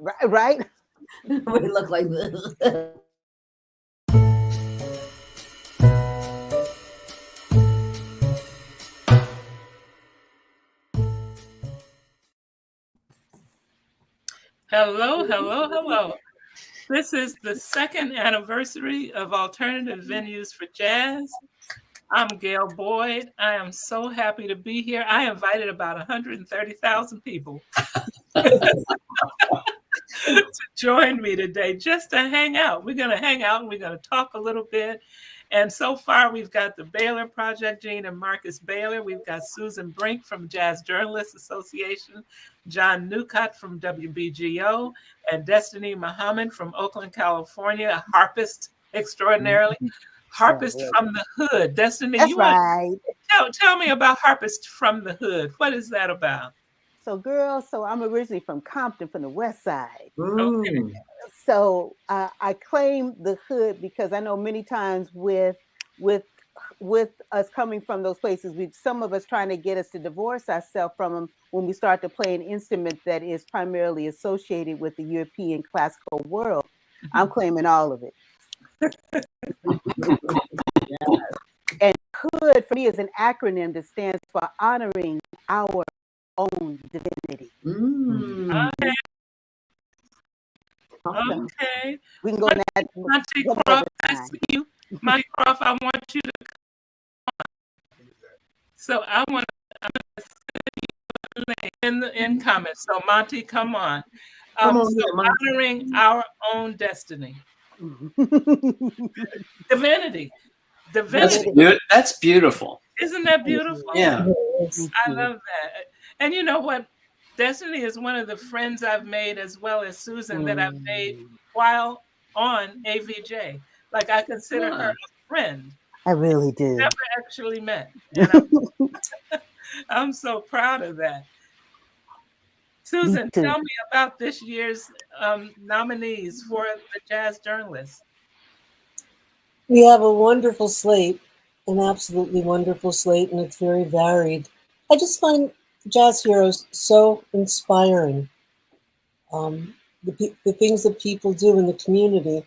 Right? We look like this. Hello, hello, hello. This is the second anniversary of Alternative Venues for Jazz. I'm Gail Boyd. I am so happy to be here. I invited about 130,000 people to join me today just to hang out. We're going to hang out and we're going to talk a little bit. And so far, we've got the Baylor Project, Gene and Marcus Baylor. We've got Susan Brink from Jazz Journalists Association, John Newcott from WBGO, and Destiny Muhammad from Oakland, California, a harpist extraordinarily. Harpist from the Hood. Destiny, That's you want right. to tell me about Harpist from the Hood. What is that about? So, girls, so I'm originally from Compton, from the West Side. Okay. So I claim the hood because I know many times with with us coming from those places, some of us trying to get us to divorce ourselves from them when we start to play an instrument that is primarily associated with the European classical world. I'm claiming all of it. And hood for me is an acronym that stands for honoring our own divinity. Okay. We can go in that. Monty Croft, I see you. Monty Croft, I want you to come on. So I'm gonna send you a link in comments. So Monty, come on. Honoring our own destiny. Divinity. That's beautiful. Isn't that beautiful? Yeah. I love that. And you know what? Destiny is one of the friends I've made, as well as Susan, that I've made while on AVJ. Like, I consider her a friend. I really do. Never actually met. And I'm so proud of that. Susan, tell me about this year's nominees for the Jazz Journalist. We have a wonderful slate, an absolutely wonderful slate, and it's very varied. I just find Jazz Heroes so inspiring. The things that people do in the community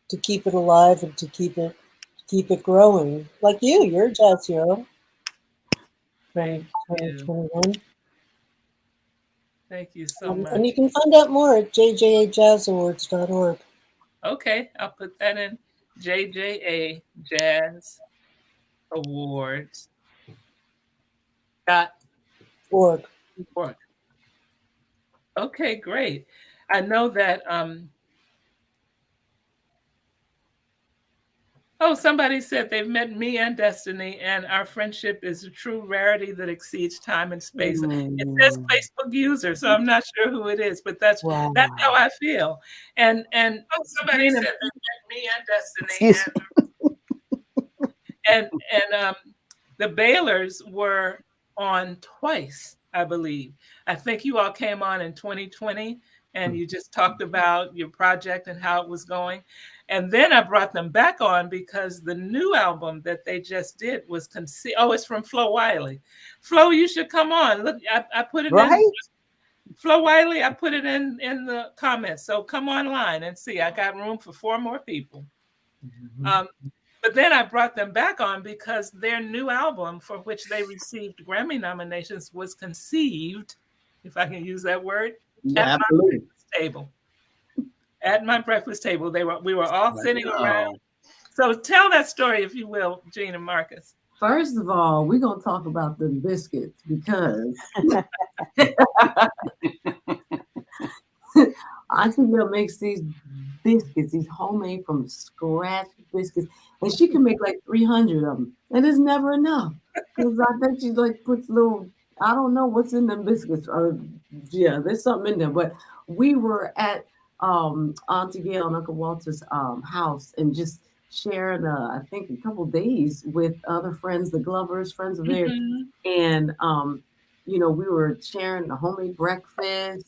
to keep it alive and to keep it growing. Like you're a Jazz Hero. 2021. Thank you so much. And you can find out more at jjajazzawards.org. Okay, I'll put that in. JJA Jazz Awards. .org. Okay, great. I know that somebody said they've met me and Destiny, and our friendship is a true rarity that exceeds time and space. It says Facebook user, so I'm not sure who it is, but that's how I feel. And somebody said they met me and Destiny, and the Baylors were on twice, I believe. I think you all came on in 2020, and you just talked about your project and how it was going. And then I brought them back on because the new album that they just did was conceived. Oh, it's from Flo Wiley. Flo, you should come on. Look, I put it in. Flo Wiley, I put it in the comments. So come online and see. I got room for 4 more people. But then I brought them back on because their new album, for which they received Grammy nominations, was conceived, if I can use that word, at my breakfast table. At my breakfast table, we were all sitting around. So tell that story, if you will, Gene and Marcus. First of all, we're going to talk about the biscuits because Auntie Bill makes these biscuits, these homemade from scratch biscuits, and she can make like 300 of them, and it's never enough. Because I think she like puts little, I don't know what's in them biscuits. Yeah, there's something in there. But we were at Auntie Gail and Uncle Walter's house and just sharing, I think, a couple days with other friends, the Glovers, friends of theirs, and we were sharing the homemade breakfast.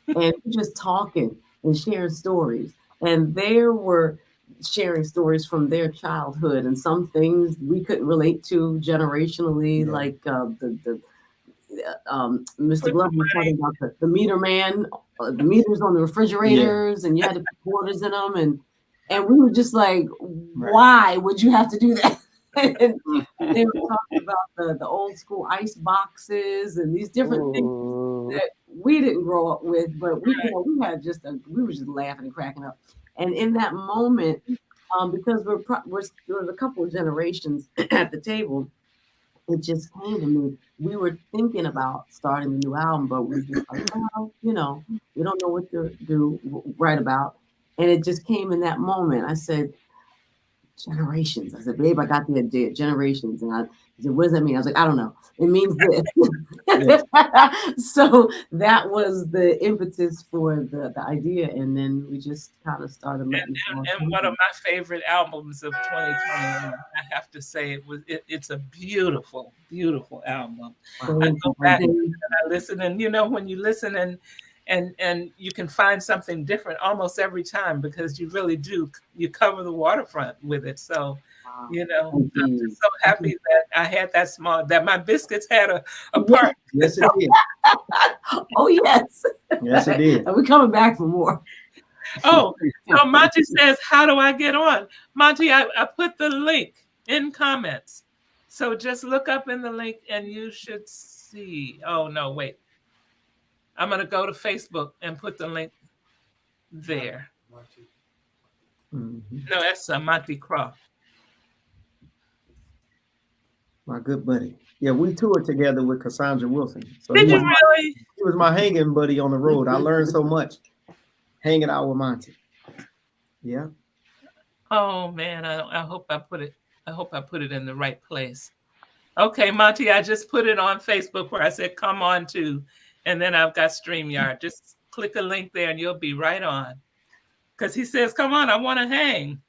And just talking and sharing stories. And they were sharing stories from their childhood and some things we couldn't relate to generationally, like Mr. Glover was talking about the meter man, the meters on the refrigerators, and you had to put quarters in them, and we were just like, why would you have to do that? And they were talking about the old school ice boxes and these different things that we didn't grow up with, but we were just laughing and cracking up. And in that moment, because there was a couple of generations at the table, it just came to me. We were thinking about starting a new album, but we were just like, well, we don't know what to write about. And it just came in that moment. I said, generations. I said, babe, I got the idea, generations. And I said, what does that mean? I was like, I don't know. It means this. So that was the impetus for the idea. And then we just kind of started letting and one of my favorite albums of 2021, I have to say, it's a beautiful, beautiful album. Wow. I go back and I listen, and when you listen and you can find something different almost every time, because you really do. You cover the waterfront with it. So, I'm just so happy that I had that my biscuits had a part. Yes, it did. Oh, yes. Yes, it did. And we're coming back for more. Oh, so Monty says, how do I get on? Monty, I put the link in comments. So just look up in the link and you should see. Oh, no, wait. I'm going to go to Facebook and put the link there. Mm-hmm. No, that's Monty Croft. My good buddy. Yeah, we toured together with Cassandra Wilson. So Did you really? He was my hanging buddy on the road. I learned so much hanging out with Monty. Yeah. Oh man, I hope I put it in the right place. Okay, Monty, I just put it on Facebook where I said come on to, and then I've got StreamYard. Just click a link there and you'll be right on. Because he says, come on, I want to hang.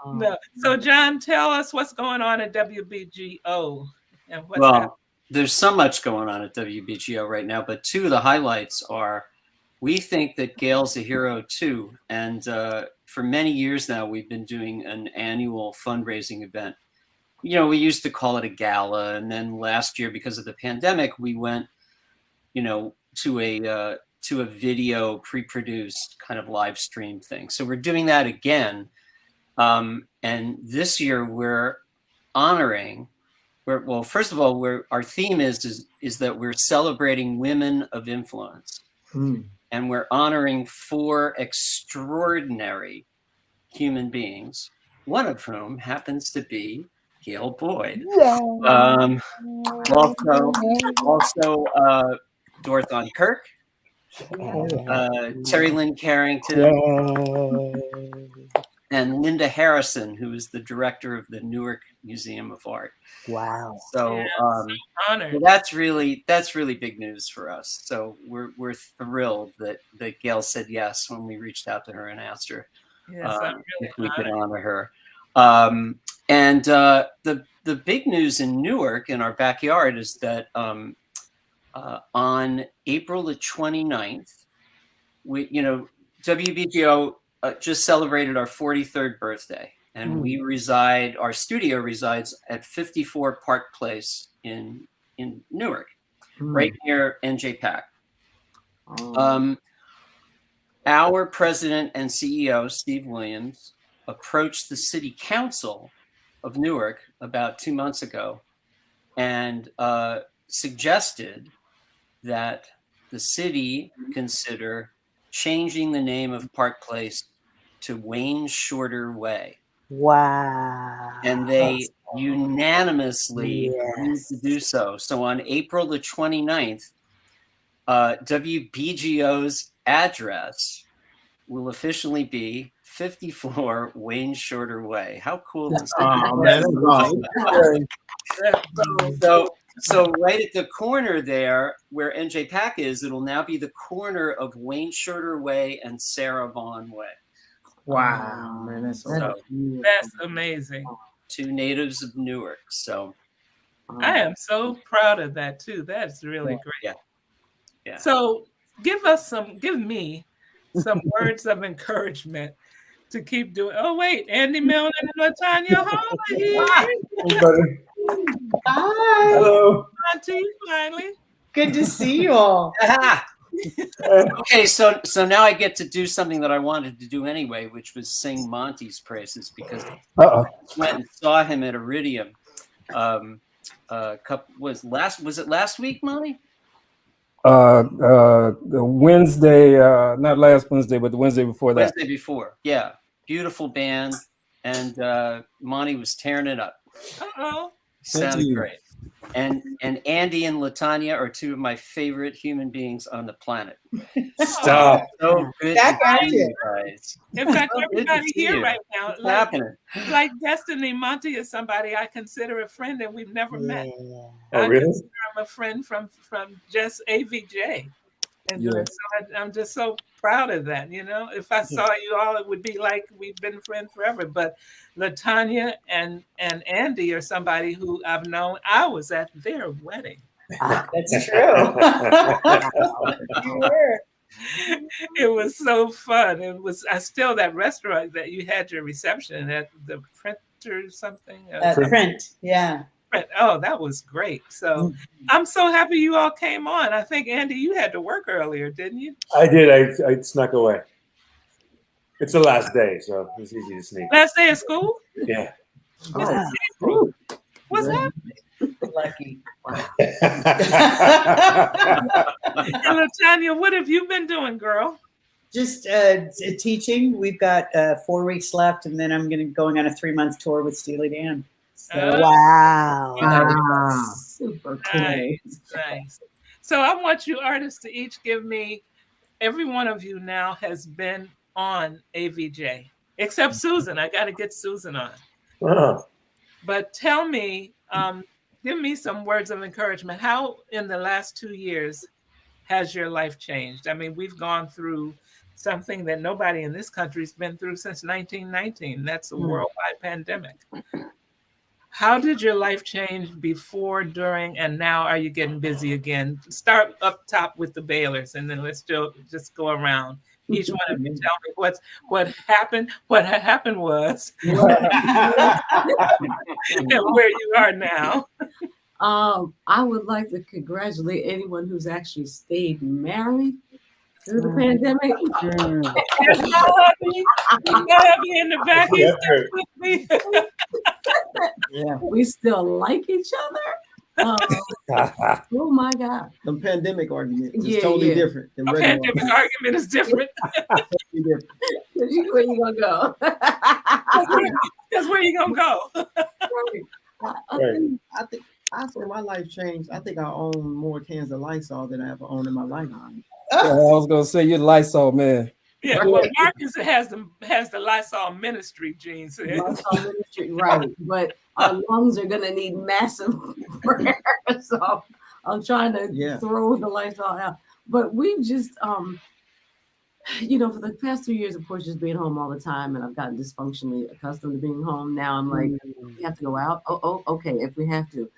No. So John, tell us what's going on at WBGO and what's happening. There's so much going on at WBGO right now, but two of the highlights are, we think that Gail's a hero too. And for many years now, we've been doing an annual fundraising event. We used to call it a gala. And then last year, because of the pandemic, we went, to a video pre-produced kind of live stream thing. So we're doing that again. And this year we're honoring, first of all, our theme is that we're celebrating women of influence. And we're honoring 4 extraordinary human beings, one of whom happens to be Gail Boyd. Also Dorthon Kirk, Terry Lynn Carrington, and Linda Harrison, who is the director of the Newark Museum of Art. Wow! So, honored. That's really big news for us. So we're thrilled that Gail said yes when we reached out to her and asked her if we could honor her. And the big news in Newark, in our backyard, is that on April the 29th, WBGO just celebrated our 43rd birthday, and our studio resides at 54 Park Place in Newark, right near NJPAC. Our president and CEO, Steve Williams, approached the city council of Newark about 2 months ago and suggested that the city consider changing the name of Park Place to Wayne Shorter Way. Wow. And they unanimously agreed to do so. So on April the 29th, WBGO's address will officially be 54 Wayne Shorter Way. How cool is that? Oh, man, that's awesome. So right at the corner there where NJPAC is, it'll now be the corner of Wayne Shorter Way and Sarah Vaughan Way. Wow, man, that's amazing. 2 natives of Newark. So I am so proud of that too. That's really great. Yeah. So give me some words of encouragement to keep doing. Oh wait, Andy Milne and Latanya Hall are here. Hi. Hello. Auntie, finally. Good to see you all. Aha! Okay, so now I get to do something that I wanted to do anyway, which was sing Monty's praises, because I went and saw him at Iridium. Was it last week, Monty? The Wednesday, not last Wednesday, but the Wednesday before that. Wednesday before, yeah. Beautiful band, and Monty was tearing it up. Uh-oh. Sounded great. And Andy and Latanya are two of my favorite human beings on the planet. Stop. So good Back to at see you. you guys. In fact, Good to everybody see here you. right now, What's happening? like Destiny, Monty is somebody I consider a friend and we've never met. Oh, I really? consider him a friend from just AVJ. And Yeah. so I'm just so proud of that. You know, if I saw you all, it would be like we've been friends forever. But Latanya and Andy are somebody who I've known. I was at their wedding. That's true. You were. It was so fun. It was still that restaurant that you had your reception at, the Printer something. Print, yeah. Oh, that was great. So I'm so happy you all came on. I think, Andy, you had to work earlier, didn't you? I did. I snuck away. It's the last day, so it's easy to sneak. Last day of school? Yeah. What's happening? Lucky. And Latanya, what have you been doing, girl? Just teaching. We've got 4 weeks left, and then I'm going on a 3-month tour with Steely Dan. So, Wow. Super cool. Nice. So I want you artists to each give me, every one of you now has been on AVJ, except Susan. I got to get Susan on. Oh. But tell me, give me some words of encouragement. How in the last 2 years has your life changed? I mean, we've gone through something that nobody in this country's been through since 1919. That's a worldwide pandemic. How did your life change before, during, and now? Are you getting busy again? Start up top with the Baylors, and then let's just go around. Each one of you tell me what happened. What happened was, and where you are now. I would like to congratulate anyone who's actually stayed married through the pandemic. He's in the back. He's with me. Yeah, we still like each other. Oh my God! The pandemic argument is Yeah, totally yeah. different than A regular. pandemic argument is different. Totally different. Where you gonna go? That's where you gonna go. I say my life changed. I think I own more cans of Lysol than I ever owned in my lifetime. Yeah, I was gonna say you're Lysol man. Yeah, well, Marcus has the Lysol ministry genes. Lysol ministry, right? But our lungs are gonna need massive prayer, so I'm trying to throw the Lysol out. But we've just, for the past 2 years, of course, just being home all the time, and I've gotten dysfunctionally accustomed to being home. Now I'm like, we have to go out. Oh, okay, if we have to.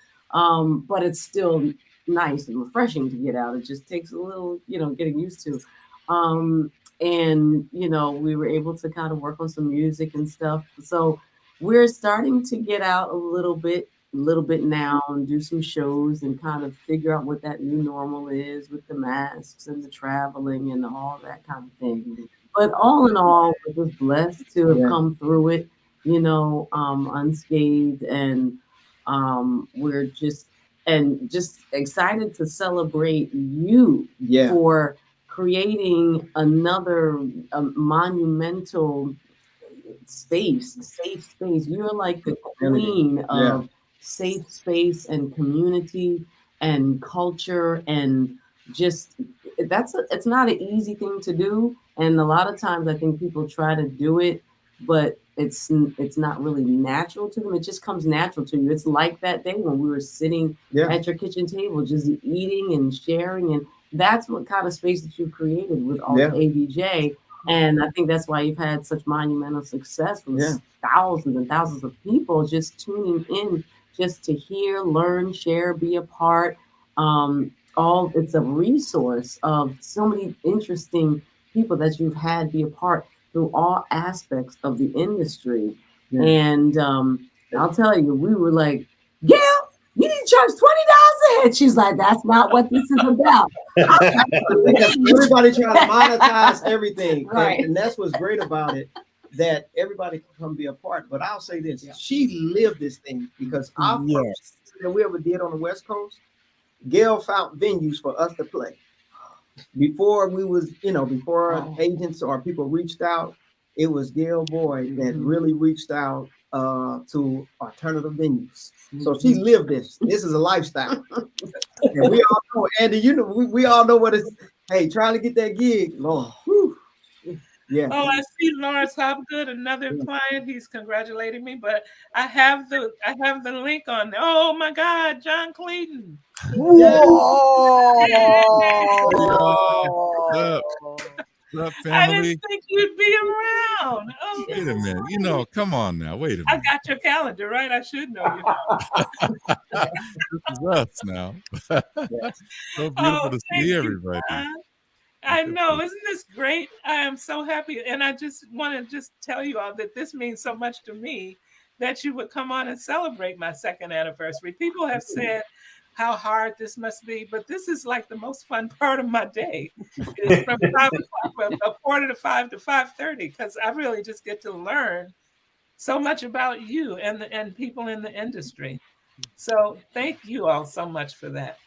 But it's still nice and refreshing to get out. It just takes a little, getting used to. And we were able to kind of work on some music and stuff. So we're starting to get out a little bit now and do some shows and kind of figure out what that new normal is with the masks and the traveling and all that kind of thing. But all in all, we're just blessed to have come through it, unscathed, and we're just excited to celebrate you for creating another monumental safe space. You're like the queen of safe space and community and culture, and just it's not an easy thing to do. And a lot of times I think people try to do it, but it's not really natural to them. It just comes natural to you. It's like that day when we were sitting at your kitchen table, just eating and sharing, and that's what kind of space that you've created with all AVJ. And I think that's why you've had such monumental success with thousands and thousands of people just tuning in just to hear, learn, share, be a part. It's a resource of so many interesting people that you've had be a part through all aspects of the industry. And I'll tell you, we were like, Gail, can charge $20 a head. She's like, that's not what this is about. Because everybody trying to monetize everything. Right. And that's what's great about it, that everybody can come be a part. But I'll say this, she lived this thing, because our first that we ever did on the West Coast, Gail found venues for us to play. Before we was, before our agents or people reached out, it was Gail Boyd that really reached out to alternative venues. So she lived this. This is a lifestyle. And we all know, Andy, we all know what it's, hey, trying to get that gig, Lord. Whew. Yeah. Oh, I see Lawrence Hopgood, another client. He's congratulating me, but I have the link on there. Oh my God, John Clayton. Whoa. What's up, I family? didn't think you'd be around. Oh, Wait a minute. Come on now. Wait a I minute. got your calendar, right? I should know you. This is us now. So beautiful to thank see you, everybody. John. I know. Isn't this great? I am so happy. And I just want to just tell you all that this means so much to me that you would come on and celebrate my 2nd anniversary. People have said how hard this must be, but this is like the most fun part of my day. It's from 5 o'clock, a quarter to 5 to 5:30, because I really just get to learn so much about you and people in the industry. So thank you all so much for that.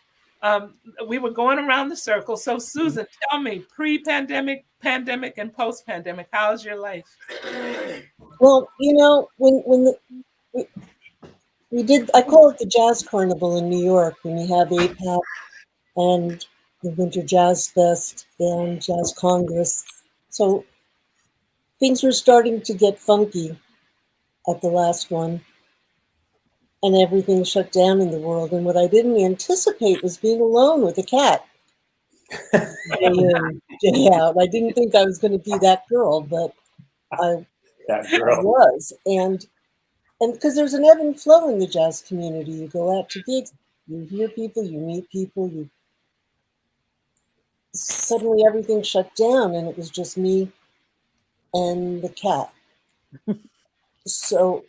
We were going around the circle. So Susan, tell me, pre-pandemic, pandemic, and post-pandemic, how's your life? Well, when we did, I call it the Jazz Carnival in New York, when you have APAC and the Winter Jazz Fest and Jazz Congress. So things were starting to get funky at the last one, and everything shut down in the world. And what I didn't anticipate was being alone with a cat. Day out. I didn't think I was going to be that girl, but I was. And because there's an ebb and flow in the jazz community. You go out to gigs, you hear people, you meet people, suddenly everything shut down, and it was just me and the cat. So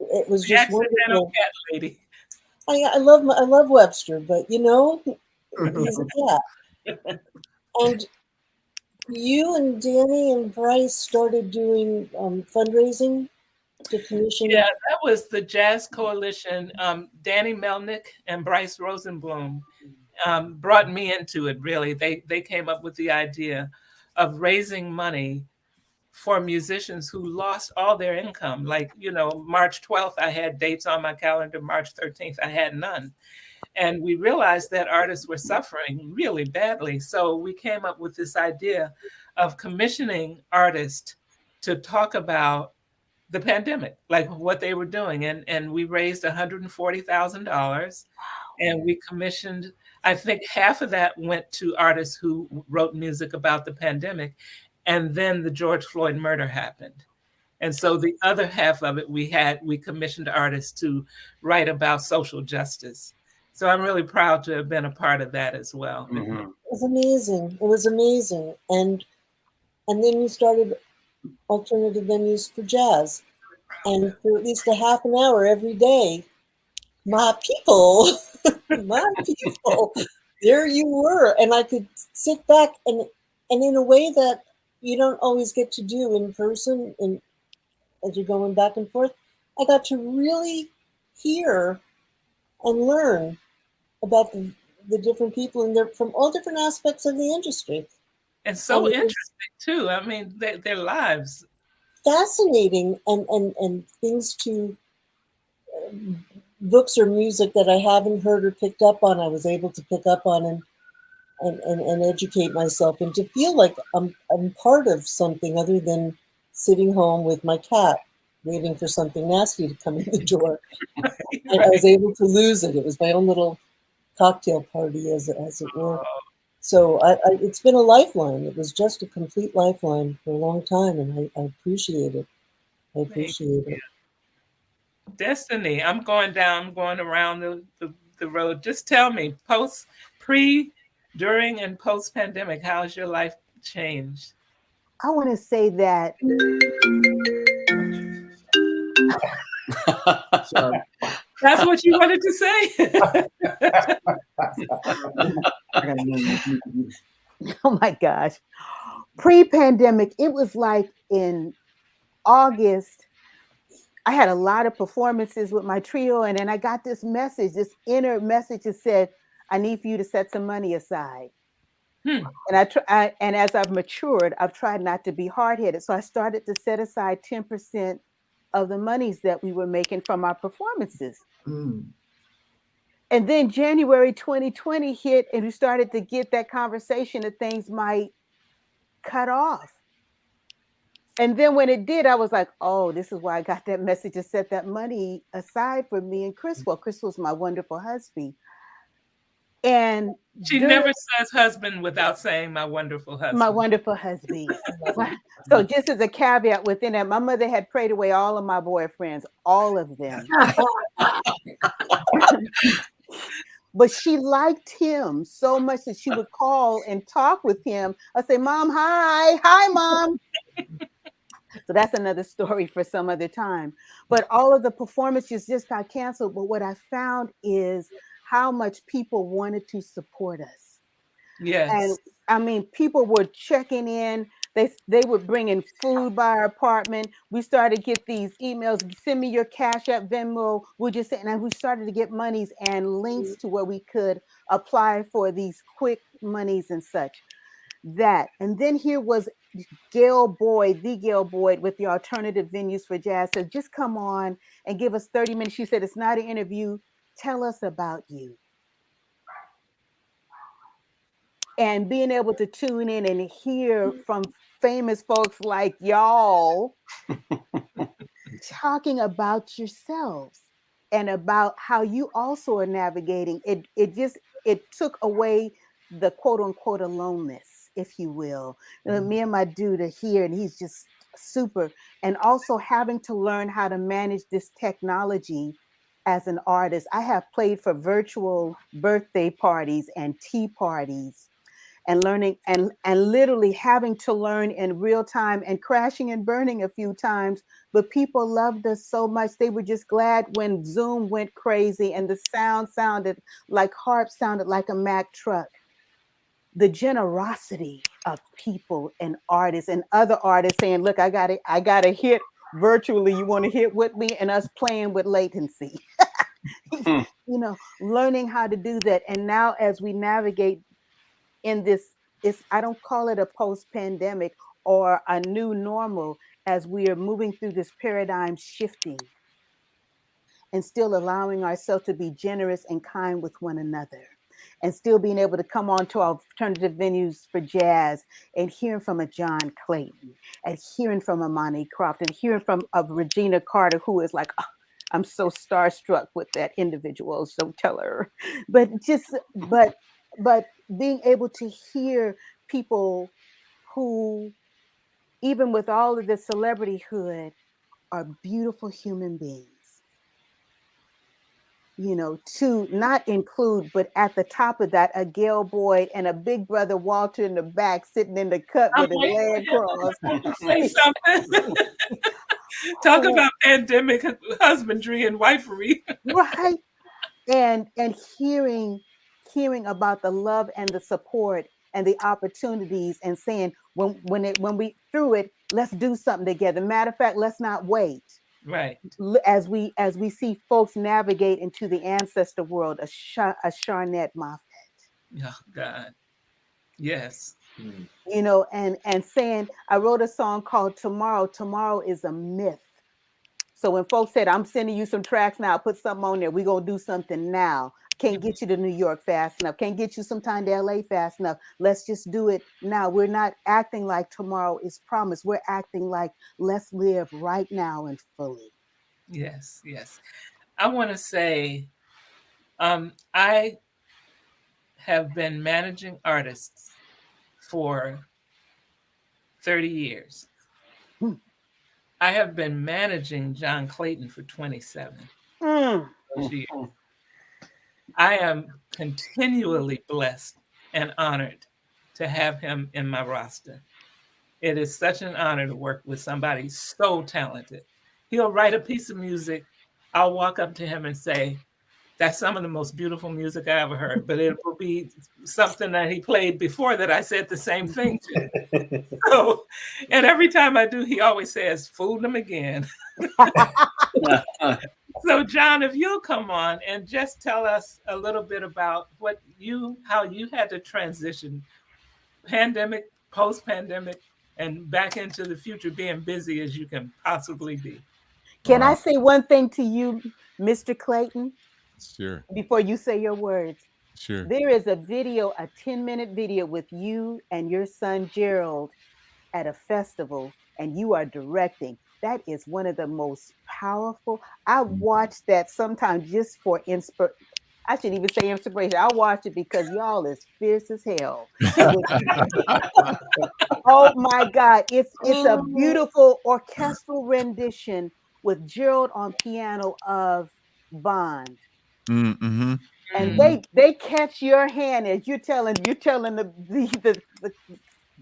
it was just wonderful. Cat lady. I love Webster, but he's a cat. And you and Danny and Bryce started doing fundraising to commission. Yeah, that was the Jazz Coalition. Danny Melnick and Bryce Rosenblum brought me into it, really. They came up with the idea of raising money for musicians who lost all their income. Like, March 12th, I had dates on my calendar. March 13th, I had none. And we realized that artists were suffering really badly. So we came up with this idea of commissioning artists to talk about the pandemic, like what they were doing. And we raised $140,000, and we commissioned, I think half of that went to artists who wrote music about the pandemic. And then the George Floyd murder happened. And so the other half of it, we commissioned artists to write about social justice. So I'm really proud to have been a part of that as well. Mm-hmm. It was amazing. It was amazing. And then we started alternative venues for jazz. And for at least a half an hour every day, my people, there you were. And I could sit back and in a way that you don't always get to do in person, and as you're going back and forth, I got to really hear and learn about the different people, and they're from all different aspects of the industry. And so interesting too. I mean, their lives. Fascinating, and things to books or music that I haven't heard or picked up on, I was able to pick up on and educate myself, and to feel like I'm part of something other than sitting home with my cat waiting for something nasty to come in the door. And I was able to lose it. It was my own little cocktail party, as it were. So it's been a lifeline. It was just a complete lifeline for a long time, and I appreciate it. I appreciate it. Destiny, I'm going around the road. Just tell me, pre, during, and post pandemic, how's your life changed? I want to say that. That's what you wanted to say? Oh my gosh. Pre-pandemic, it was like in August, I had a lot of performances with my trio, and then I got this message, this inner message that said, I need for you to set some money aside. And and as I've matured, I've tried not to be hard-headed. So I started to set aside 10% of the monies that we were making from our performances. And then January 2020 hit, and we started to get that conversation that things might cut off. And then when it did, I was like, oh, this is why I got that message to set that money aside for me and Chris. Well, Chris was my wonderful husband. And she never says husband without saying my wonderful husband. My wonderful husband. So just as a caveat within that, my mother had prayed away all of my boyfriends, all of them. But she liked him so much that she would call and talk with him. I'd say, Mom, hi. Hi, Mom. So that's another story for some other time. But all of the performances just got canceled. But what I found is how much people wanted to support us. Yes. And I mean, people were checking in. They were bringing food by our apartment. We started to get these emails, send me your Cash App, Venmo. And we started to get monies and links to where we could apply for these quick monies and such. That. And then here was Gail Boyd, the Gail Boyd with the Alternative Venues for Jazz said, just come on and give us 30 minutes. She said, it's not an interview. Tell us about you. And being able to tune in and hear from famous folks like y'all talking about yourselves and about how you also are navigating it. It took away the quote unquote aloneness, if you will. Me and my dude are here, and he's just super. And also having to learn how to manage this technology as an artist. I have played for virtual birthday parties and tea parties, and learning and literally having to learn in real time and crashing and burning a few times. But people loved us so much. They were just glad when Zoom went crazy and the sound sounded like sounded like a Mack truck. The generosity of people and artists and other artists saying, look, I got a hit virtually. You want to hit with me? And us playing with latency. Learning how to do that. And now as we navigate in this, I don't call it a post-pandemic or a new normal, as we are moving through this paradigm shifting and still allowing ourselves to be generous and kind with one another, and still being able to come on to our Alternative Venues for Jazz and hearing from a John Clayton and hearing from a Monty Croft and hearing from a Regina Carter, who is like, oh, I'm so starstruck with that individual, so tell her. But being able to hear people who, even with all of the celebrityhood, are beautiful human beings. To not include, but at the top of that, a Gail Boyd and a big brother Walter in the back, sitting in the cut with his leg crossed. Say something. Talk about pandemic husbandry and wifery. Right. And hearing about the love and the support and the opportunities, and saying when we through it, let's do something together. Matter of fact, let's not wait. Right. As we see folks navigate into the ancestor world, a Sharnette Moffett. Oh God. Yes. And saying, I wrote a song called Tomorrow. Tomorrow is a myth. So when folks said, I'm sending you some tracks now, put something on there, we're going to do something now. Can't get you to New York fast enough. Can't get you sometime to LA fast enough. Let's just do it now. We're not acting like tomorrow is promised. We're acting like, let's live right now and fully. Yes, yes. I want to say, I have been managing artists for 30 years. I have been managing John Clayton for 27 years. I am continually blessed and honored to have him in my roster. It is such an honor to work with somebody so talented. He'll write a piece of music I'll walk up to him and say, that's some of the most beautiful music I ever heard, but it will be something that he played before that I said the same thing to. So, and every time I do, he always says, fooled him again. So, John, if you'll come on and just tell us a little bit about how you had to transition pandemic, post-pandemic, and back into the future, being busy as you can possibly be. Can I say one thing to you, Mr. Clayton? Sure. Before you say your words. Sure. There is a video, a 10-minute video with you and your son Gerald at a festival, and you are directing. That is one of the most powerful. I watch that sometimes just for inspiration. I shouldn't even say inspiration. I watch it because y'all is fierce as hell. Oh my God. It's a beautiful orchestral rendition with Gerald on piano of Bond. Mm-hmm. And they catch your hand as you're telling the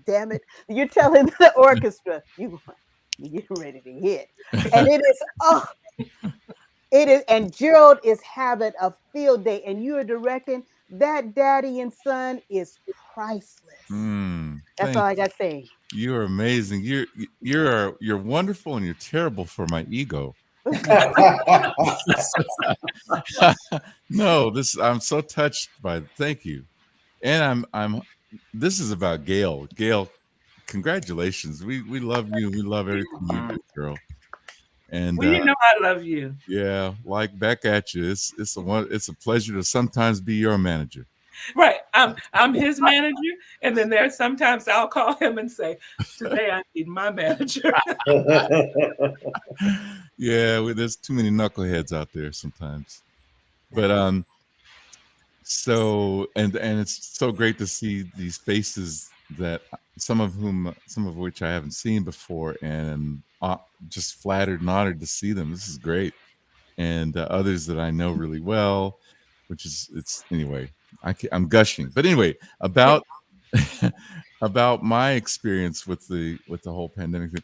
damn it, you're telling the orchestra you're getting ready to hit. And it is, and Gerald is having a field day, and you are directing. That daddy and son is priceless. That's all I got to say. You're amazing. You're wonderful, and you're terrible for my ego. No, I'm so touched by. Thank you, and I'm. This is about Gail. Gail, congratulations. We love you. We love everything you do, girl. And well, you know I love you. Yeah, like back at you. It's a pleasure to sometimes be your manager. Right. I'm his manager, and then there's sometimes I'll call him and say, today I need my manager. Yeah, there's too many knuckleheads out there sometimes. But so and it's so great to see these faces that some of which I haven't seen before, and just flattered and honored to see them. This is great. And others that I know really well, anyway. I'm gushing, but anyway, about about my experience with the whole pandemic thing.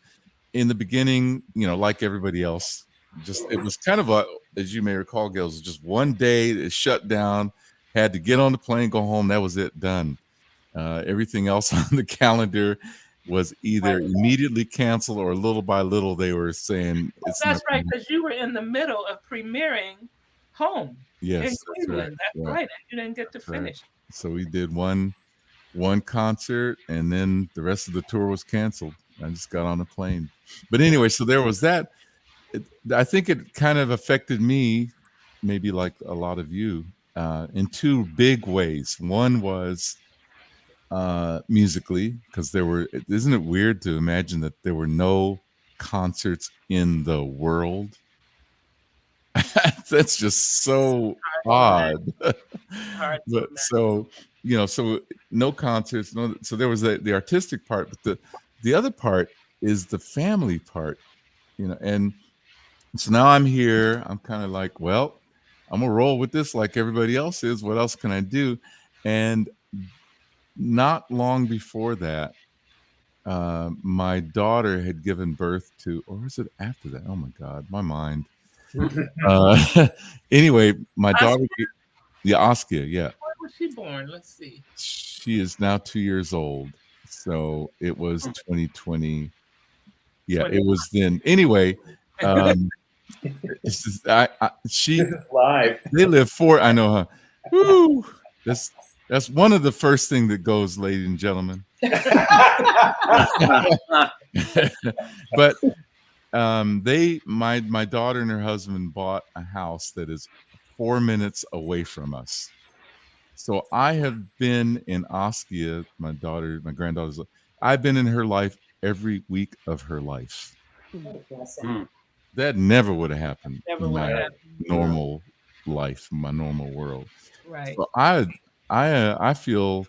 In the beginning, like everybody else, it was kind of as you may recall, Gail, it was just one day it shut down. Had to get on the plane, go home. That was it, done. Everything else on the calendar was either immediately canceled or little by little they were saying it's. That's right, because you were in the middle of premiering Home. Yes, in Cleveland. That's right. And you didn't get to finish. Right. So we did one concert, and then the rest of the tour was canceled. I just got on a plane. But anyway, so there was that. I think it kind of affected me, maybe like a lot of you, in two big ways. One was musically, because isn't it weird to imagine that there were no concerts in the world? That's just so odd. But so no concerts, so there was the artistic part, but the other part is the family part, and so now I'm here. I'm kind of like, well, I'm gonna roll with this like everybody else is. What else can I do? And not long before that, my daughter had given birth to, or was it after that? Oh my God, my mind. Anyway, my daughter, Askia, yeah. When was she born? Let's see. She is now 2 years old. So it was 2020. Yeah, it was then. Anyway, it's just, she live. They live I know, huh? Woo! That's one of the first thing that goes, ladies and gentlemen. But my daughter and her husband bought a house that is 4 minutes away from us. So I have been in Askia, my granddaughter's. I've been in her life every week of her life. That never would have happened in my normal life, my normal world. Right. So I feel,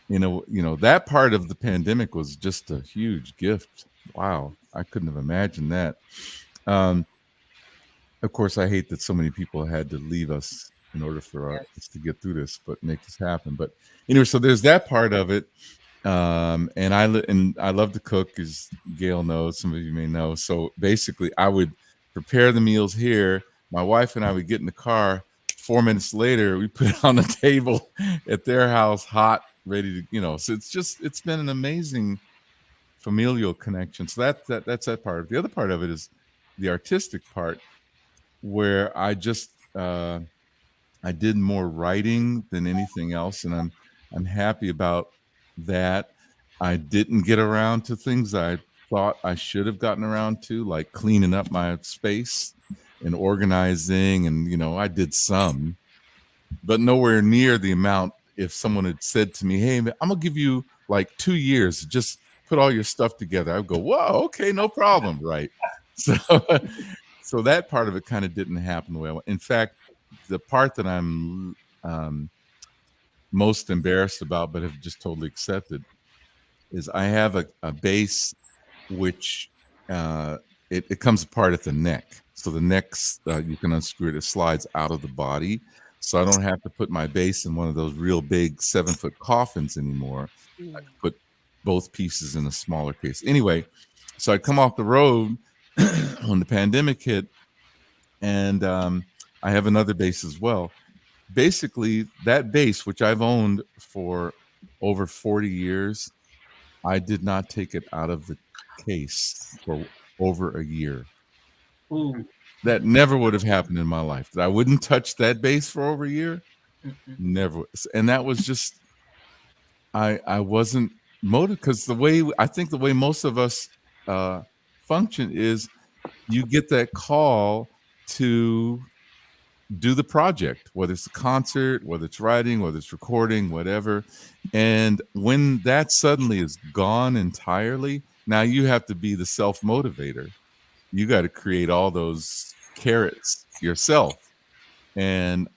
that part of the pandemic was just a huge gift. Wow, I couldn't have imagined that. Of course, I hate that so many people had to leave us in order for us to get through this, but make this happen. But anyway, so there's that part of it. And I love to cook, as Gail knows. Some of you may know. So basically, I would prepare the meals here. my wife and I would get in the car. 4 minutes later, we put it on the table at their house, hot, ready to, So it's been an amazing familial connection. So that's that part. The other part of it is the artistic part, where I just I did more writing than anything else, and I'm happy about that. I didn't get around to things I thought I should have gotten around to, like cleaning up my space and organizing, and I did some, but nowhere near the amount. If someone had said to me, "Hey, man, I'm gonna give you like 2 years to just put all your stuff together," I would go, "Whoa, okay, no problem." Right. So so that part of it kind of didn't happen the way I want. In fact, the part that I'm most embarrassed about, but have just totally accepted, is I have a bass which it comes apart at the neck. So the neck's you can unscrew it; it slides out of the body. So I don't have to put my bass in one of those real big 7-foot coffins anymore. I can put both pieces in a smaller case. Anyway, so I come off the road when the pandemic hit, and I have another bass as well. Basically, that bass, which I've owned for over 40 years, I did not take it out of the case for over a year. Ooh. That never would have happened in my life. That I wouldn't touch that bass for over a year. Never. And that was just, I wasn't motivated, because I think the way most of us function is you get that call to do the project, whether it's a concert, whether it's writing, whether it's recording, whatever. And when that suddenly is gone entirely, now you have to be the self-motivator. You got to create all those carrots yourself. And,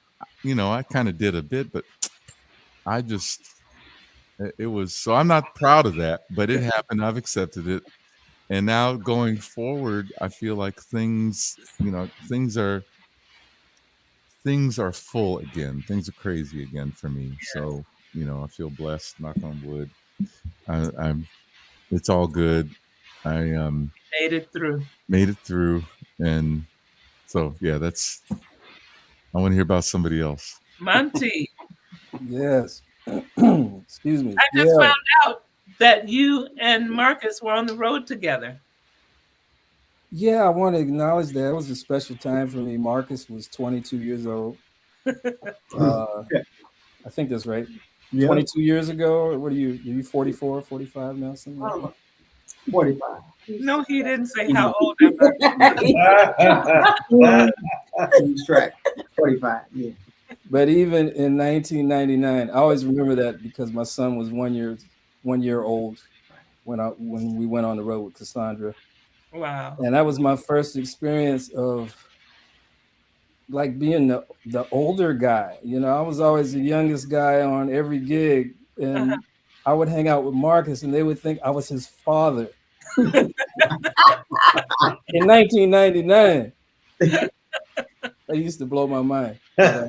I kind of did a bit, but it was, so I'm not proud of that, but it happened. I've accepted it. And now going forward, I feel like things are full again. Things are crazy again for me. So, I feel blessed, knock on wood. It's all good. I Made it through. And so, yeah, I want to hear about somebody else. Monty. Yes. Excuse me. I just found out that you and Marcus were on the road together. Yeah, I want to acknowledge that. It was a special time for me. Marcus was 22 years old. I think that's right. Yeah. 22 years ago. What are you 44, 45 now? Something like that? 45. No, he didn't say how old am He's track. 45, yeah. But even in 1999, I always remember that because my son was 1 year old when we went on the road with Cassandra. Wow. And that was my first experience of like being the older guy. I was always the youngest guy on every gig, and I would hang out with Marcus and they would think I was his father. In 1999. That used to blow my mind. I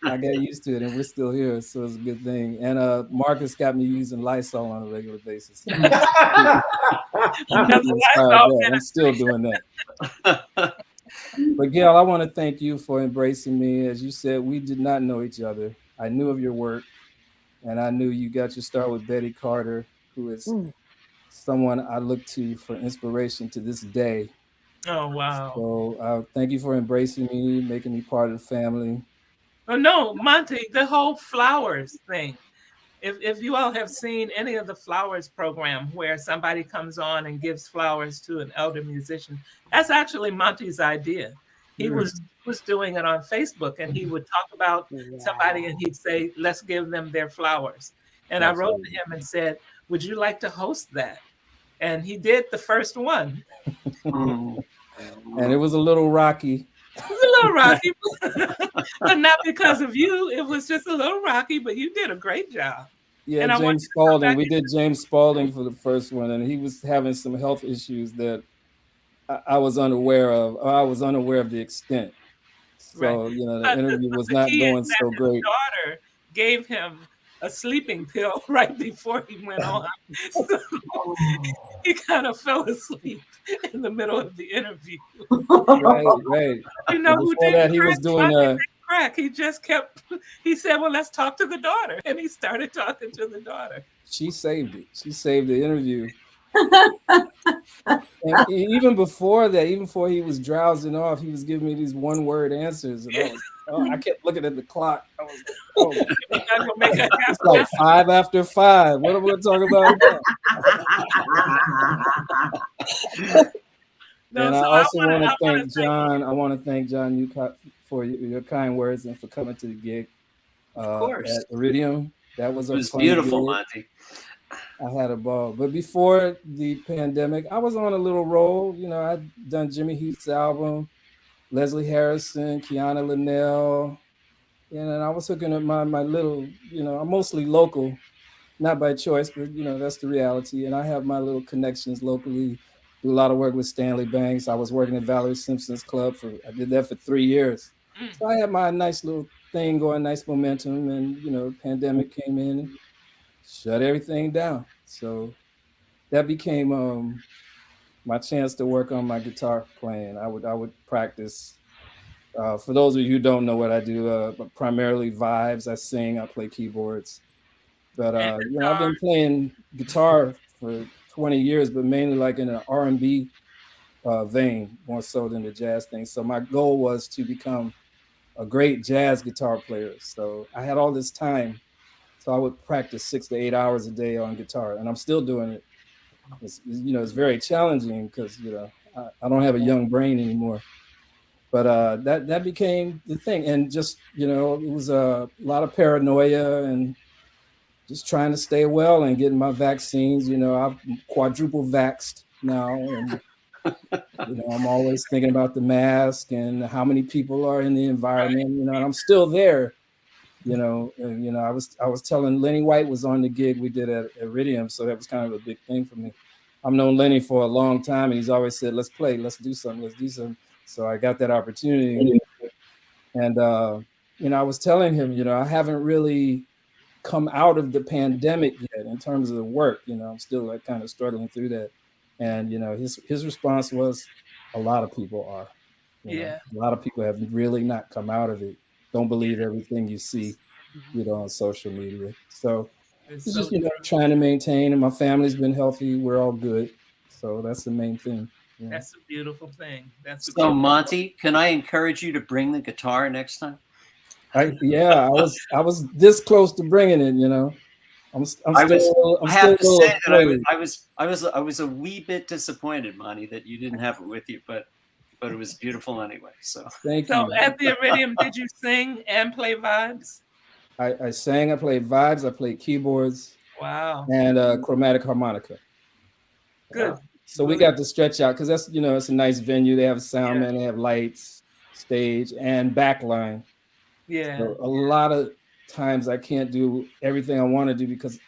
got used to it, and we're still here, so it's a good thing. And Marcus got me using Lysol on a regular basis. I'm still doing that. But Gail, I want to thank you for embracing me. As you said, we did not know each other. I knew of your work, and I knew you got your start with Betty Carter, who is someone I look to for inspiration to this day. Oh, wow. So thank you for embracing me, making me part of the family. Oh, no, Monty, the whole flowers thing. If you all have seen any of the flowers program where somebody comes on and gives flowers to an elder musician, that's actually Monty's idea. He was doing it on Facebook, and he would talk about somebody and he'd say, let's give them their flowers. And I wrote to him and said, would you like to host that? And he did the first one. And it was a little rocky. It was a little rocky, but not because of you. It was just a little rocky, but you did a great job. Yeah, and James Spalding. We did James Spalding for the first one, and he was having some health issues that I was unaware of. I was unaware of the extent. So, the interview was not going so great. His daughter gave him a sleeping pill right before he went on. So he kind of fell asleep in the middle of the interview. Right. You know who Before that, he was doing crack. He just kept. He said, "Well, let's talk to the daughter," and he started talking to the daughter. She saved it. She saved the interview. And even before that, even before he was drowsing off, he was giving me these one-word answers, and I kept looking at the clock. I was like, it's like 5 after 5. What am I talking about now? And I also want to thank John. I want to thank John Newcott for your kind words and for coming to the gig. Of course. At Iridium. That was beautiful, gig. Monty. I had a ball. But before the pandemic, I was on a little roll. You know, I'd done Jimmy Heath's album, Leslie Harrison, Kiana Linnell. And I was hooking up my little, you know, I'm mostly local, not by choice, but, you know, that's the reality. And I have my little connections locally. Do a lot of work with Stanley Banks. I was working at Valerie Simpson's club I did that for 3 years. So I had my nice little thing going, nice momentum. And, you know, pandemic came in and shut everything down. So that became my chance to work on my guitar playing. I would practice. For those of you who don't know what I do, primarily vibes. I sing, I play keyboards. But you know, I've been playing guitar for 20 years, but mainly like in an R&B vein, more so than the jazz thing. So my goal was to become a great jazz guitar player. So I had all this time. So I would practice 6 to 8 hours a day on guitar, and I'm still doing it. You know, it's very challenging because, you know, I don't have a young brain anymore. But that became the thing. And just, you know, it was a lot of paranoia and just trying to stay well and getting my vaccines. You know, I'm quadruple vaxxed now. And, you know, I'm always thinking about the mask and how many people are in the environment, you know, and I'm still there. You know, I was telling Lenny White was on the gig we did at Iridium, so that was kind of a big thing for me. I've known Lenny for a long time, and he's always said, "Let's play, let's do something." So I got that opportunity, and you know, I was telling him, you know, I haven't really come out of the pandemic yet in terms of the work. You know, I'm still like kind of struggling through that, and you know, his response was, "A lot of people are. You know, a lot of people have really not come out of it. Don't believe everything you see, you know, on social media." So it's just, you know, trying to maintain, and my family's been healthy. We're all good. So that's the main thing. You know? That's a beautiful thing. So Monty, can I encourage you to bring the guitar next time? I was this close to bringing it, you know. I was a wee bit disappointed, Monty, that you didn't have it with you, but it was beautiful anyway. So thank you. So at the Iridium, did you sing and play vibes? I sang, I played vibes, I played keyboards. Wow. And chromatic harmonica. Good. So we got to stretch out because that's, you know, it's a nice venue. They have a sound man, they have lights, stage, and backline. Yeah. So a lot of times I can't do everything I want to do because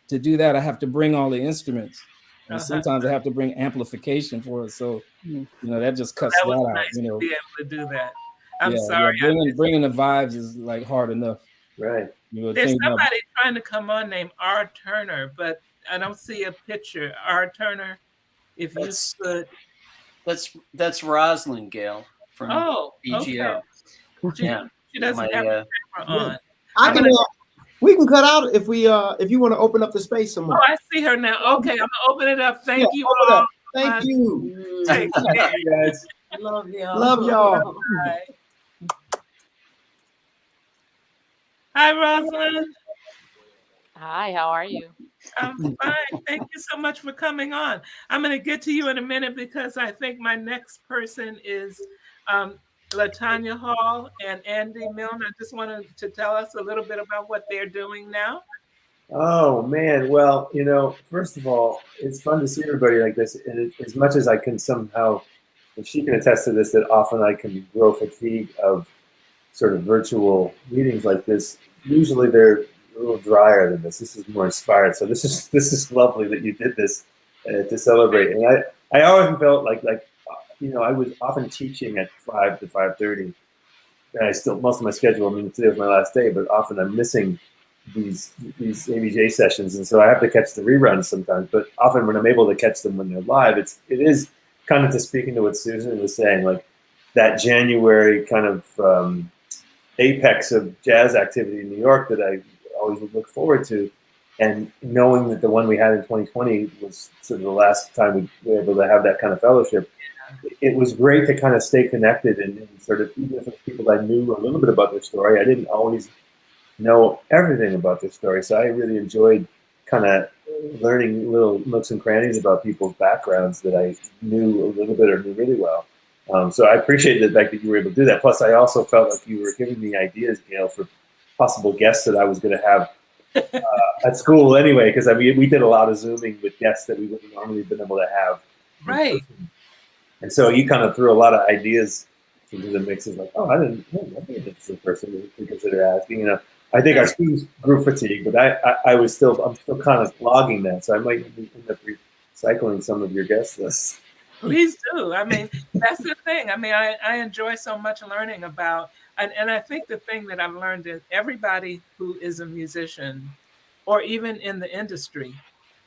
to do that I have to bring all the instruments. And sometimes I have to bring amplification for it. So, you know, that just cuts that out. Nice you know, to be able to do that. I'm sorry. Bringing the vibes is like hard enough. Right. You know, there's somebody trying to come on named R. Turner, but I don't see a picture. R. Turner, if you could. That's Rosalind Gale from BGO. Okay. Yeah. She doesn't have a camera on. We can cut out if you want to open up the space some more. Oh, I see her now. Okay, I'm gonna open it up. Thank you all. Thank you. Take care, guys. Love y'all. Love y'all. Hi, Rosalind. Hi, how are you? I'm fine. Thank you so much for coming on. I'm going to get to you in a minute because I think my next person is LaTanya Hall and Andy Milne. I just wanted to tell us a little bit about what they're doing now. Oh, man. Well, you know, first of all, it's fun to see everybody like this. And as much as I can somehow, and she can attest to this, that often I can grow fatigue of sort of virtual meetings like this. Usually they're a little drier than this. This is more inspired. So this is lovely that you did this to celebrate. And I always felt like you know, I was often teaching at 5 to 5:30, and I still most of my schedule. I mean, today was my last day, but often I'm missing these AVJ sessions, and so I have to catch the reruns sometimes. But often when I'm able to catch them when they're live, it is kind of to speak into what Susan was saying, like that January kind of apex of jazz activity in New York that I always would look forward to, and knowing that the one we had in 2020 was sort of the last time we were able to have that kind of fellowship. It was great to kind of stay connected and sort of, even if it's people I knew a little bit about their story, I didn't always know everything about their story. So I really enjoyed kind of learning little nooks and crannies about people's backgrounds that I knew a little bit or knew really well. So I appreciate the fact that you were able to do that. Plus, I also felt like you were giving me ideas, Gail, for possible guests that I was going to have at school anyway, because I mean, we did a lot of Zooming with guests that we wouldn't normally have been able to have. Right. And so you kind of threw a lot of ideas into the mix. It's like, oh, I think it's a person to consider asking. You know, I think our students grew fatigue, but I'm still kind of logging that, so I might end up recycling some of your guest lists. Please do. I mean, that's the thing. I mean, I enjoy so much learning about, and I think the thing that I've learned is everybody who is a musician or even in the industry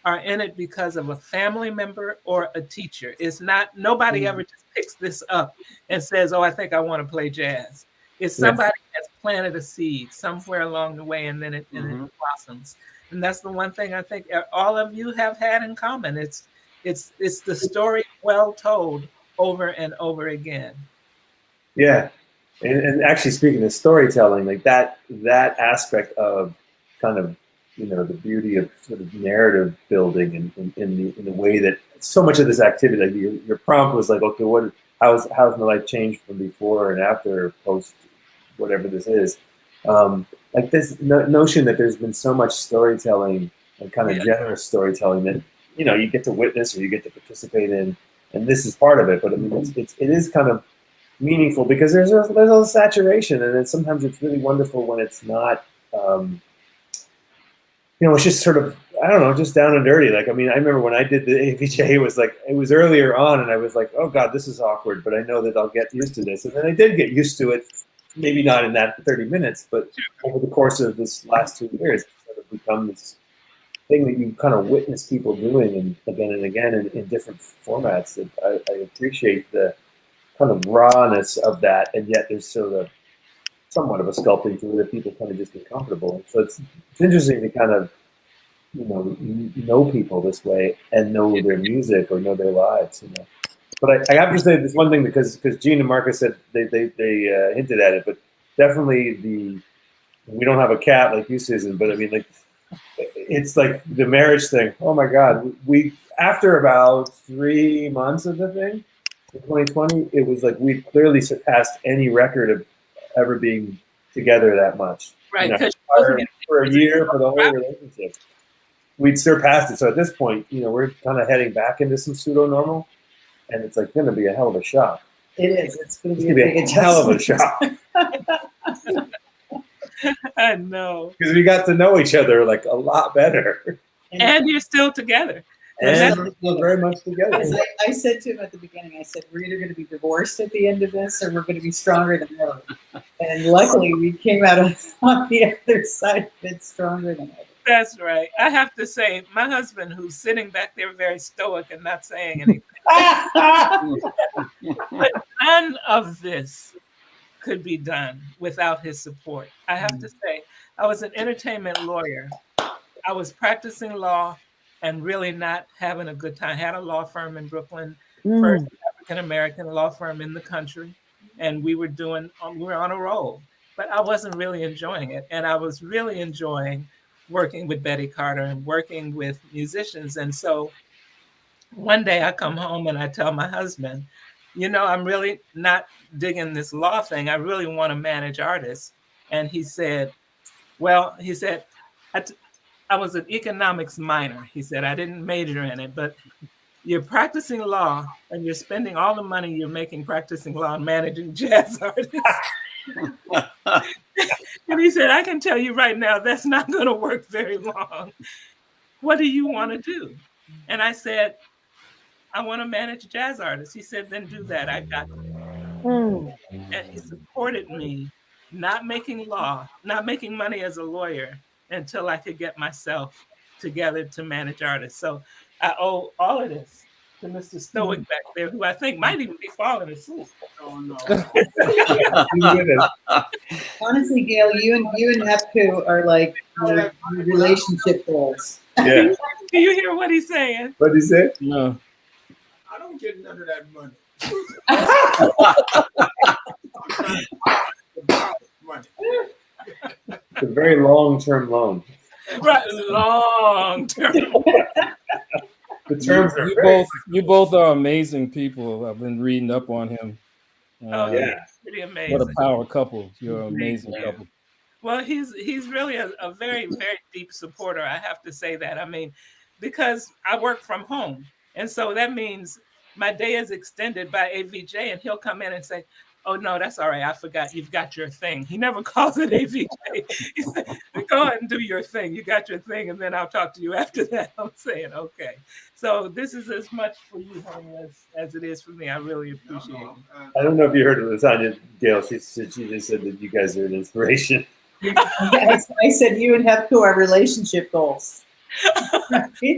are in it because of a family member or a teacher. It's not, nobody ever just picks this up and says, oh, I think I want to play jazz. It's somebody that's planted a seed somewhere along the way, and then it blossoms. And that's the one thing I think all of you have had in common. It's the story well told over and over again. Yeah, and actually speaking of storytelling, like that aspect of kind of, you know, the beauty of sort of narrative building in the way that so much of this activity, like your prompt was like, okay, how's my life changed from before and after, post, whatever this is. Like this notion that there's been so much storytelling and kind of generous storytelling that, you know, you get to witness or you get to participate in, and this is part of it. But I mean, it is kind of meaningful because there's a saturation, and then sometimes it's really wonderful when it's not, you know, it's just sort of, I don't know, just down and dirty. Like, I mean, I remember when I did the AVJ, it was earlier on, and I was like, oh God, this is awkward, but I know that I'll get used to this. And then I did get used to it, maybe not in that 30 minutes, but over the course of this last 2 years, it's sort of become this thing that you kind of witness people doing and again in different formats. That I appreciate the kind of rawness of that, and yet there's sort of somewhat of a sculpting to it that people kind of just get comfortable. So it's interesting to kind of, you know people this way and know their music or know their lives, you know. But I have to say this one thing, because Gene and Marcus said they hinted at it, but definitely we don't have a cat like you, Susan, but I mean, like, it's like the marriage thing. Oh my God, we after about 3 months of the thing in 2020, it was like we clearly surpassed any record of ever being together that much. Right, you know, for a year for the whole relationship, we'd surpassed it. So at this point, you know, we're kind of heading back into some pseudo normal, and it's like going to be a hell of a shock. It is. It's going to be a hell of a shock. I know. Because we got to know each other like a lot better. And you're still together. And we're still very much together. I said to him at the beginning, I said, we're either going to be divorced at the end of this, or we're going to be stronger than ever. And luckily, we came out on the other side of it stronger than ever. That's right. I have to say, my husband, who's sitting back there very stoic and not saying anything, but none of this could be done without his support. I have to say, I was an entertainment lawyer. I was practicing law and really not having a good time. I had a law firm in Brooklyn, first African-American law firm in the country. And we were on a roll, but I wasn't really enjoying it. And I was really enjoying working with Betty Carter and working with musicians. And so one day I come home and I tell my husband, you know, I'm really not digging this law thing. I really want to manage artists. And he said, well, I was an economics minor. He said, I didn't major in it, but you're practicing law and you're spending all the money you're making practicing law and managing jazz artists. And he said, I can tell you right now, that's not going to work very long. What do you want to do? And I said, I want to manage jazz artists. He said, then do that. I got you. And he supported me, not making law, not making money as a lawyer, until I could get myself together to manage artists. So I owe all of this to Mr. Stoic back there, who I think might even be falling asleep. Oh no. Honestly, Gail, you and Hepku are like your relationship goals. Yeah. Do you hear what he's saying? What did he say? No. I don't get none of that money. It's a very long-term loan. Right, long term. The terms are You both are amazing people. I've been reading up on him. Oh, yeah, pretty amazing. What a power couple. You're an amazing couple. Well, he's really a very, very deep supporter. I have to say that. I mean, because I work from home. And so that means my day is extended by AVJ, and he'll come in and say, oh, no, that's all right. I forgot. You've got your thing. He never calls it AVJ. He said, go ahead and do your thing. You got your thing, and then I'll talk to you after that. I'm saying, okay. So this is as much for you, honey, as it is for me. I really appreciate it. I don't know if you heard of Latanya, Gail. She just said that you guys are an inspiration. I said you and Hepku are relationship goals.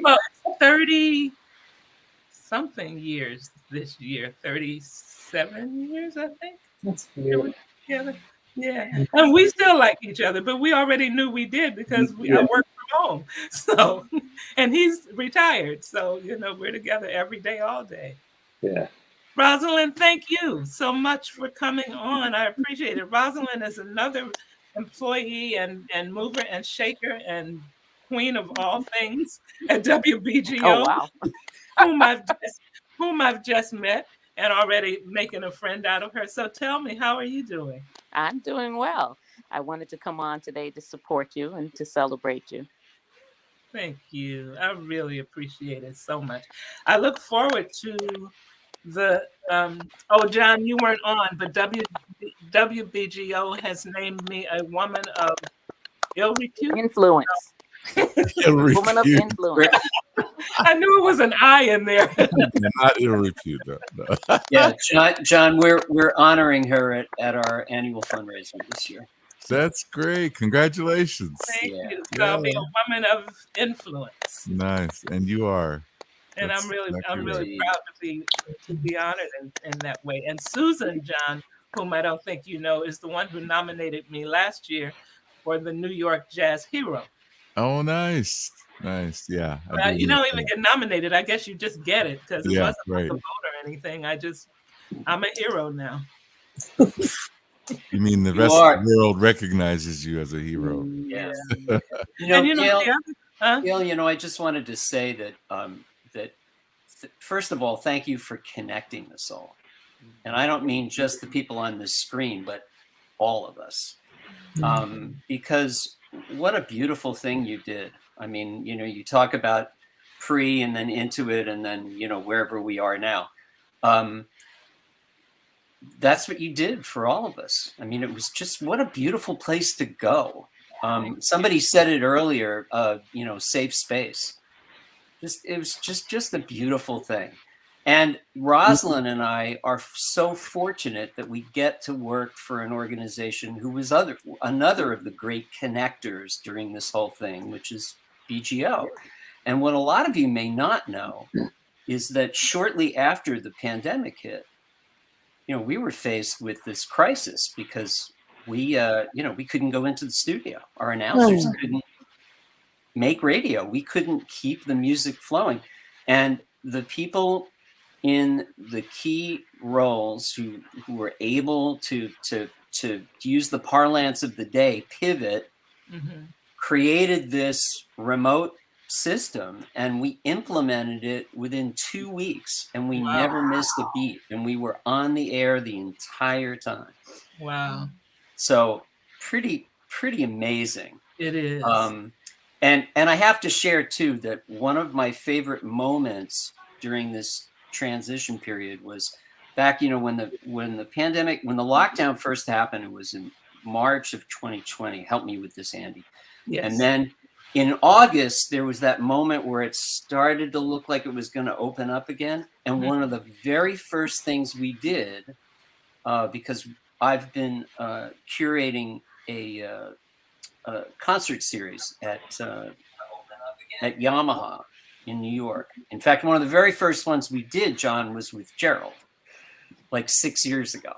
Well, 30-something years this year, 37 years, I think. That's weird. Together. Yeah, and we still like each other, but we already knew we did because I work from home. So, and he's retired, so we're together every day, all day. Yeah. Rosalind, thank you so much for coming on. I appreciate it. Rosalind is another employee and mover and shaker and queen of all things at WBGO. Oh, wow. whom I've just met and already making a friend out of her. So tell me, how are you doing? I'm doing well. I wanted to come on today to support you and to celebrate you. Thank you. I really appreciate it so much. I look forward to the John, you weren't on, but WBGO has named me a woman of ill repute. Influence. Woman of influence. I knew it was an I in there. Not ill repute, though. No. Yeah, John, we're honoring her at our annual fundraiser this year. That's great. Congratulations. Thank you. So I'll be a woman of influence. Nice. And you are. And I'm really proud to be honored in that way. And Susan John, whom I don't think you know, is the one who nominated me last year for the New York Jazz Hero. Oh, nice. Nice. Yeah. You don't even get nominated. I guess you just get it because it wasn't right. a vote or anything. I'm a hero now. You mean the rest of the world recognizes you as a hero? Yeah. Gail, I just wanted to say that first of all, thank you for connecting us all. And I don't mean just the people on this screen, but all of us. Because what a beautiful thing you did. I mean, you talk about pre and then into it and then, wherever we are now. That's what you did for all of us. I mean, it was just what a beautiful place to go. Somebody said it earlier, safe space. It was just a beautiful thing. And Rosalind and I are so fortunate that we get to work for an organization who was another of the great connectors during this whole thing, which is BGO. And what a lot of you may not know is that shortly after the pandemic hit, we were faced with this crisis because we couldn't go into the studio. Our announcers couldn't make radio. We couldn't keep the music flowing. And the people in the key roles who were able to use the parlance of the day, pivot, created this remote system, and we implemented it within 2 weeks, and we never missed a beat, and we were on the air the entire time. Wow. So pretty amazing. It is. And I have to share too that one of my favorite moments during this transition period was back, when the lockdown first happened. It was in March of 2020. Help me with this, Andy. Yes. And then in August, there was that moment where it started to look like it was going to open up again. And one of the very first things we did, because I've been curating a concert series at Yamaha in New York. In fact, one of the very first ones we did, John, was with Gerald, like 6 years ago.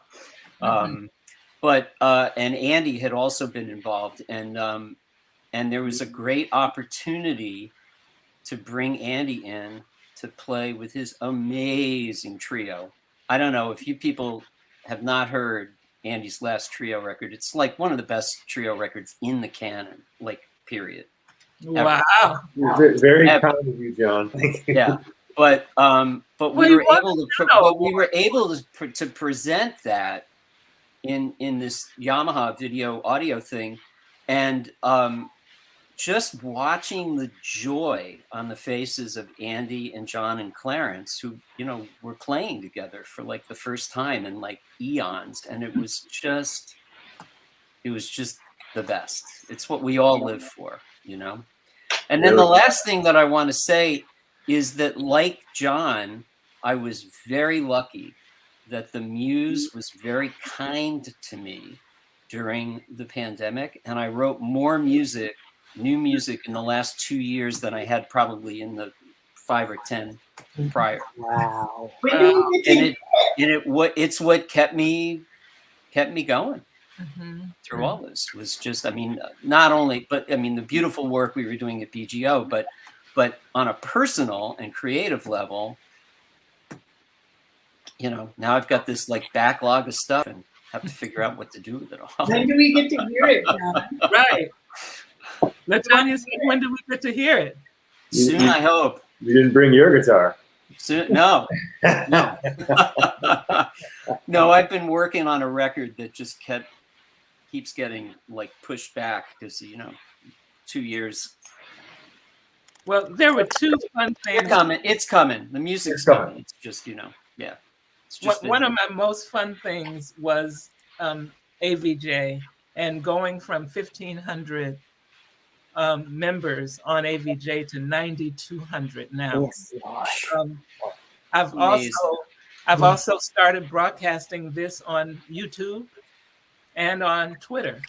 But and Andy had also been involved, and there was a great opportunity to bring Andy in to play with his amazing trio. I don't know if you people have not heard Andy's last trio record. It's like one of the best trio records in the canon, like period. Wow. Very kind of you, John. Thank you. Yeah, but we were able to present that in this Yamaha video audio thing, and just watching the joy on the faces of Andy and John and Clarence, who, you know, were playing together for like the first time in like eons. And it was just the best. It's what we all live for, you know? And then the last thing that I want to say is that, like John, I was very lucky that the Muse was very kind to me during the pandemic. And I wrote more music, new music, in the last 2 years than I had probably in the 5 or 10 prior. Wow. It's what kept me going through all this. Was just, I mean, not only, but I mean, the beautiful work we were doing at BGO, but on a personal and creative level, you know, now I've got this like backlog of stuff and have to figure out what to do with it all. When do we get to hear it, John? Right. Latanya said, when do we get to hear it? Soon, I hope. You didn't bring your guitar. Soon, no. No, I've been working on a record that just keeps getting like pushed back because, you know, 2 years. Well, there were two fun things. It's coming. The music's coming. It's just, you know, yeah. It's just one of my most fun things was AVJ, and going from 1,500 members on AVJ to 9,200 now. Yes. I've also started broadcasting this on YouTube and on Twitter.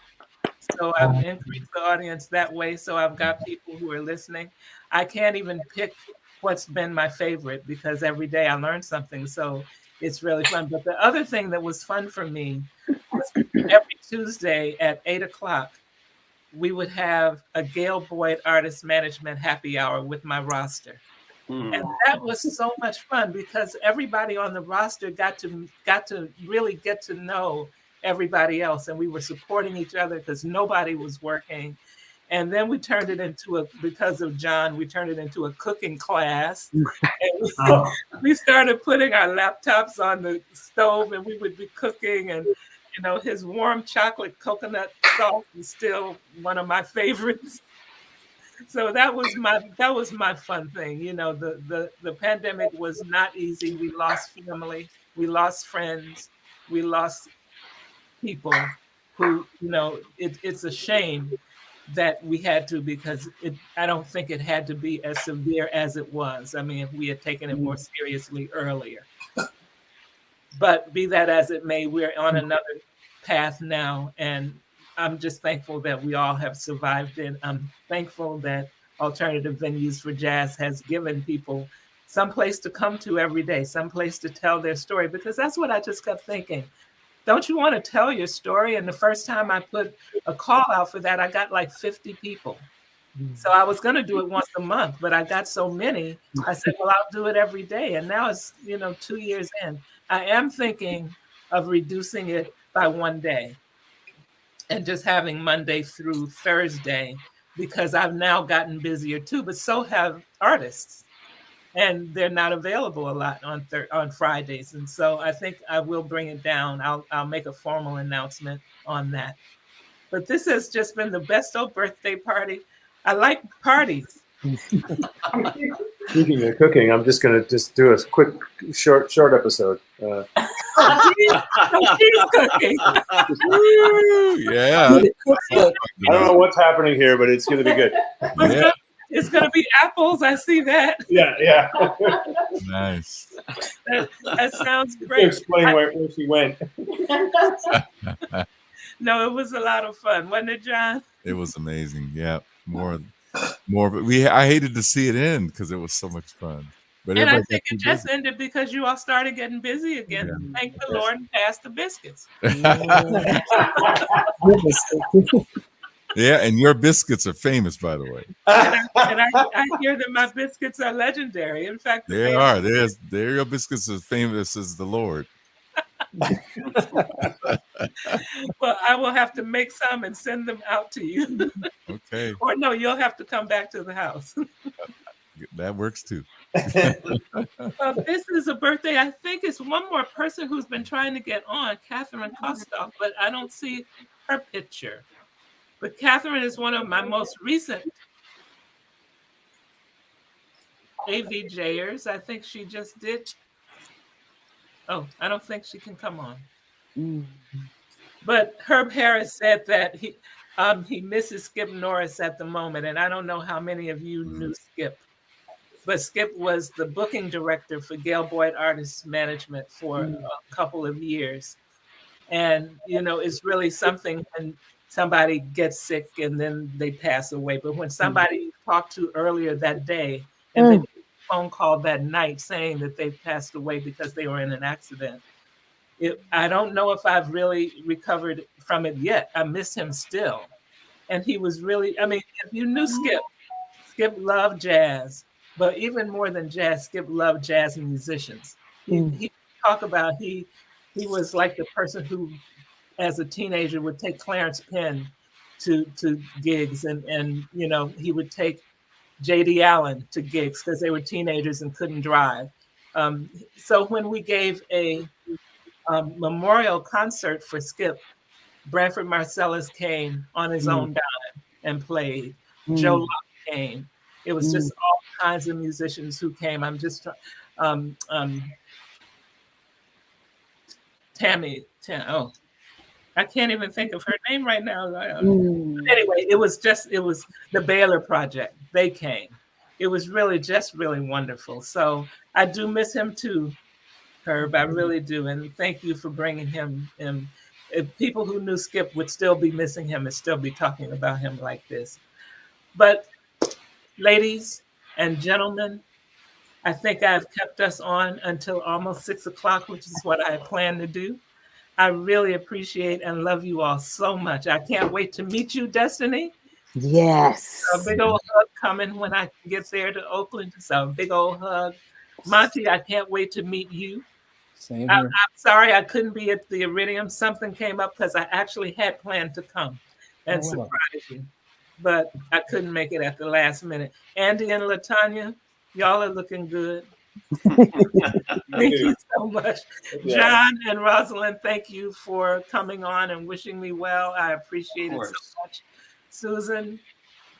So I've increased the audience that way. So I've got people who are listening. I can't even pick what's been my favorite because every day I learn something. So it's really fun. But the other thing that was fun for me was every Tuesday at 8 o'clock, we would have a Gail Boyd artist management happy hour with my roster. And that was so much fun because everybody on the roster got to really get to know everybody else, and we were supporting each other because nobody was working. And then we turned it into because of John, we turned it into a cooking class. And we started putting our laptops on the stove and we would be cooking, and you know, his warm chocolate coconut salt is still one of my favorites. So that was my fun thing. You know, the pandemic was not easy. We lost family, we lost friends, we lost people who, you know, it's a shame that we had to, because I don't think it had to be as severe as it was. I mean, if we had taken it more seriously earlier. But be that as it may, we're on another path now, and I'm just thankful that we all have survived it. I'm thankful that Alternative Venues for Jazz has given people some place to come to every day, some place to tell their story, because that's what I just kept thinking. Don't you want to tell your story? And the first time I put a call out for that, I got like 50 people. So I was going to do it once a month, but I got so many, I said, well, I'll do it every day. And now it's, 2 years in. I am thinking of reducing it by one day and just having Monday through Thursday, because I've now gotten busier too, but so have artists. And they're not available a lot on Fridays. And so I think I will bring it down. I'll make a formal announcement on that. But this has just been the best old birthday party. I like parties. Speaking of cooking, I'm just going to do a quick, short episode. She's cooking. Yeah. I don't know what's happening here, but it's going to be good. Yeah. It's going to be apples. I see that. Yeah. Nice. That sounds great. To explain where she went. No, it was a lot of fun, wasn't it, John? It was amazing. Yeah, more. But I hated to see it end because it was so much fun. But And I everybody got think too it just busy. ended because you all started getting busy again. Thank the Lord and passed the biscuits. Yeah, and your biscuits are famous, by the way. And I hear that my biscuits are legendary. In fact, They are. Your biscuits are as famous as the Lord. Well, I will have to make some and send them out to you. Okay. Or no, you'll have to come back to the house. That works too. This is a birthday. I think it's one more person who's been trying to get on, Catherine Kostoff, but I don't see her picture. But Catherine is one of my most recent AVJers. I think she just did. Oh, I don't think she can come on. But Herb Harris said that he misses Skip Norris at the moment, and I don't know how many of you knew Skip. But Skip was the booking director for Gail Boyd Artists Management for a couple of years. And, it's really something when somebody gets sick and then they pass away. But when somebody talked to earlier that day and then phone call that night saying that they passed away because they were in an accident, I don't know if I've really recovered from it yet. I miss him still. And he was really, if you knew Skip loved jazz. But even more than jazz, Skip loved jazz musicians. He talked about he was like the person who, as a teenager, would take Clarence Penn to gigs, and he would take J.D. Allen to gigs because they were teenagers and couldn't drive. So when we gave a memorial concert for Skip, Branford Marcellus came on his own dime and played. Joe Locke came. It was just all kinds of musicians who came. I'm just Tammy. I can't even think of her name right now. Anyway, it was the Baylor Project. They came. It was really wonderful. So I do miss him too, Herb. I really do. And thank you for bringing him in. If people who knew Skip would still be missing him and still be talking about him like this. But ladies and gentlemen, I think I've kept us on until almost 6 o'clock, which is what I planned to do. I really appreciate and love you all so much. I can't wait to meet you, Destiny. Yes. A big old hug coming when I get there to Oakland. So a big old hug. Monty, I can't wait to meet you. Same here. I'm sorry I couldn't be at the Iridium. Something came up because I actually had planned to come and surprise you. But I couldn't make it at the last minute. Andy and LaTanya, y'all are looking good. Thank you so much. John and Rosalind, thank you for coming on and wishing me well. I appreciate it so much. Susan,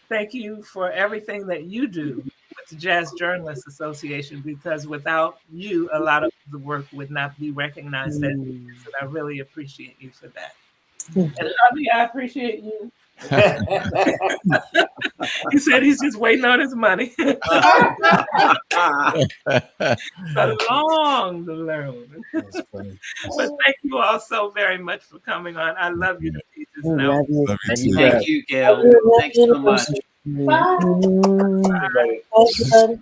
thank you for everything that you do with the Jazz Journalists Association, because without you, a lot of the work would not be recognized as it is, and I really appreciate you for that. And Javi, I appreciate you. He said he's just waiting on his money. Along the road. But thank you all so very much for coming on. I love you to pieces. Love you. Thank you, Gail. Thanks so much. Bye. Bye.